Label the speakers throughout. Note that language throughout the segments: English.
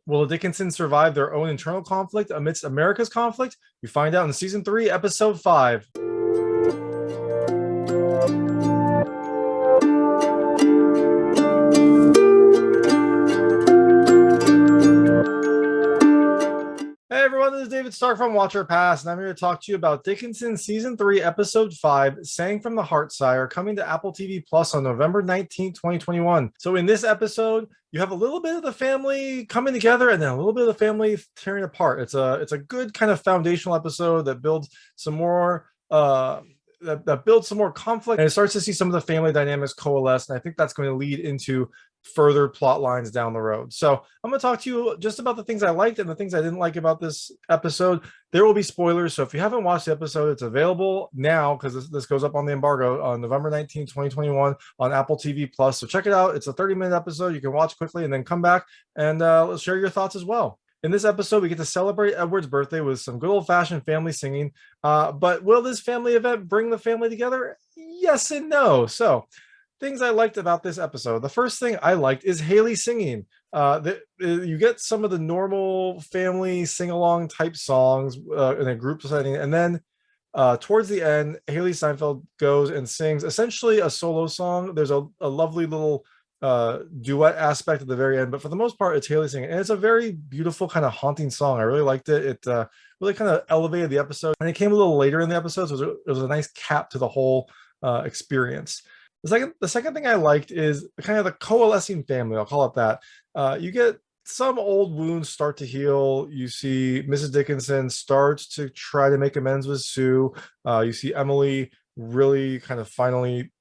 Speaker 1: Will the Dickinsons survive their own internal conflict amidst America's conflict? We find out in season 3, episode 5. Hey everyone, this is David Stark from Watcher Pass, and I'm here to talk to you about Dickinson Season 3, Episode 5, Sang from the Heart, Sire, coming to Apple TV Plus on November 19th, 2021. So in this episode, you have a little bit of the family coming together and then a little bit of the family tearing apart. It's a good kind of foundational episode that builds some more that builds some more conflict, and it starts to see some of the family dynamics coalesce, and I think that's going to lead into further plot lines down the road. So I'm going to talk to you just about the things I liked and the things I didn't like about this episode. There will be spoilers, so if you haven't watched the episode, it's available now because this goes up on the embargo on November 19th, 2021 on Apple TV Plus. So check it out. It's a 30-minute episode. You can watch quickly and then come back and let's share your thoughts as well. In this episode, we get to celebrate Edward's birthday with some good old-fashioned family singing. But will this family event bring the family together? Yes and no. So things I liked about this episode. The first thing I liked is Hailee singing. You get some of the normal family sing-along type songs in a group setting, and then towards the end, Hailee Steinfeld goes and sings essentially a solo song. There's a lovely little duet aspect at the very end, but for the most part, it's Hailee singing, and it's a very beautiful kind of haunting song. I really liked it. It really kind of elevated the episode, and it came a little later in the episode, so it was a nice cap to the whole experience. The second thing I liked is kind of the coalescing family. I'll call it that. You get some old wounds start to heal. You see Mrs. Dickinson starts to try to make amends with Sue. You see Emily really kind of finally.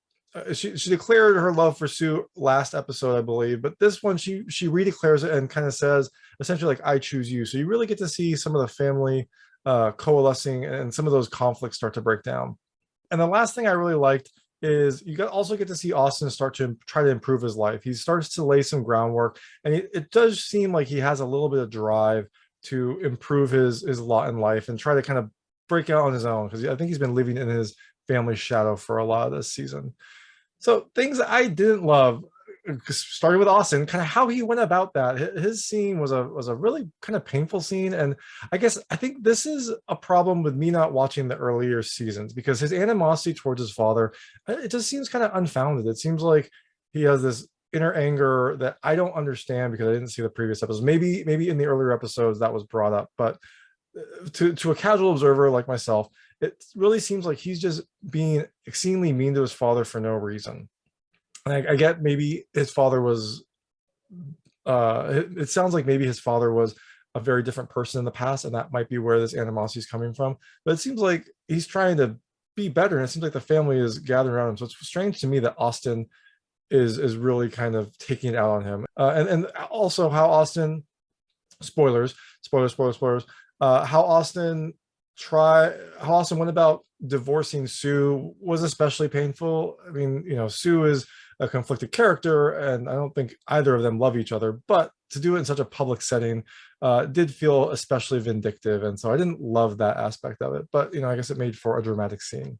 Speaker 1: She declared her love for Sue last episode, I believe, but this one she redeclares it and kind of says essentially like, I choose you. So you really get to see some of the family coalescing and some of those conflicts start to break down. And the last thing I really liked is you also get to see Austin start to try to improve his life. He starts to lay some groundwork, and it does seem like he has a little bit of drive to improve his lot in life and try to kind of break out on his own, because I think he's been living in his family's shadow for a lot of this season. So things I didn't love, starting with Austin, kind of how he went about that. His scene was a really kind of painful scene, and I think this is a problem with me not watching the earlier seasons, because his animosity towards his father, it just seems kind of unfounded. It seems like he has this inner anger that I don't understand because I didn't see the previous episodes. Maybe in the earlier episodes that was brought up, but to a casual observer like myself, it really seems like he's just being exceedingly mean to his father for no reason. And I get maybe his father was it sounds like maybe his father was a very different person in the past, and that might be where this animosity is coming from. But it seems like he's trying to be better, and it seems like the family is gathering around him. So it's strange to me that Austin is really kind of taking it out on him. And also how Austin, spoilers, how Austin went about divorcing Sue was especially painful. I mean, Sue is a conflicted character, and I don't think either of them love each other, but to do it in such a public setting did feel especially vindictive, and so I didn't love that aspect of it, but I guess it made for a dramatic scene.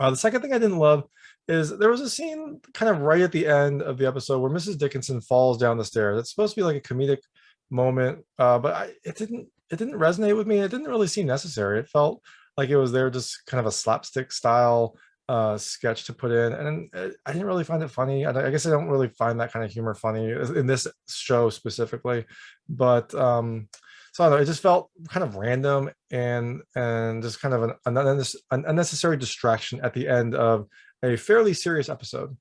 Speaker 1: The second thing I didn't love is there was a scene kind of right at the end of the episode where Mrs. Dickinson falls down the stairs. It's supposed to be like a comedic moment, but it didn't resonate with me. It didn't really seem necessary. It felt like it was there just kind of a slapstick style sketch to put in, and I didn't really find it funny. I guess I don't really find that kind of humor funny in this show specifically, but so I don't know, it just felt kind of random and just kind of an unnecessary distraction at the end of a fairly serious episode.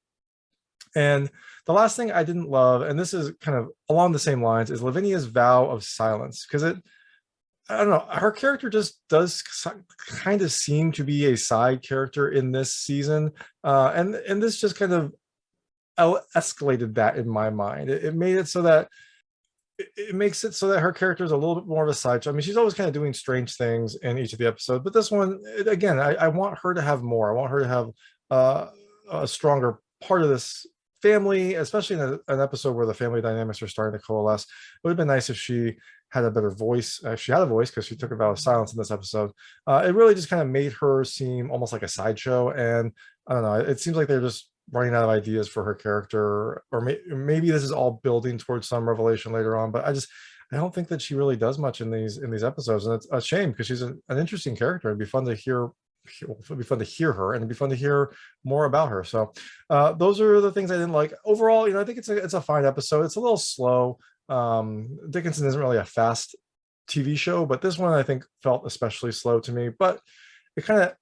Speaker 1: And the last thing I didn't love, and this is kind of along the same lines, is Lavinia'S Vow of Silence, because I don't know, her character just does kind of seem to be a side character in this season, and this just kind of escalated that in my mind. It made it so that it makes it so that her character is a little bit more of a sideshow. I mean, she's always kind of doing strange things in each of the episodes, but this one, again, I want her to have more. I want her to have a stronger part of this family, especially in an episode where the family dynamics are starting to coalesce. It would have been nice if she had a better voice. She had a voice because she took a vow of silence in this episode. It really just kind of made her seem almost like a sideshow, and I don't know, it seems like they're just running out of ideas for her character, or maybe this is all building towards some revelation later on, but I don't think that she really does much in these episodes, and it's a shame because she's an interesting character. It'd be fun to hear. It'd be fun to hear her, and it'd be fun to hear more about her. So, those are the things I didn't like. Overall, I think it's a fine episode. It's a little slow. Dickinson isn't really a fast TV show, but this one I think felt especially slow to me. But it kind of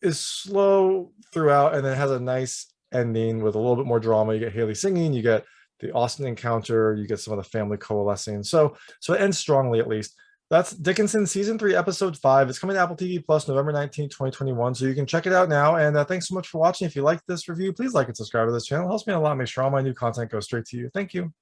Speaker 1: is slow throughout, and then has a nice ending with a little bit more drama. You get Hailee singing, you get the Austin encounter, you get some of the family coalescing. So it ends strongly, at least. That's Dickinson season 3, episode 5. It's coming to Apple TV Plus November 19th, 2021. So you can check it out now. And thanks so much for watching. If you liked this review, please like and subscribe to this channel. It helps me a lot. Make sure all my new content goes straight to you. Thank you.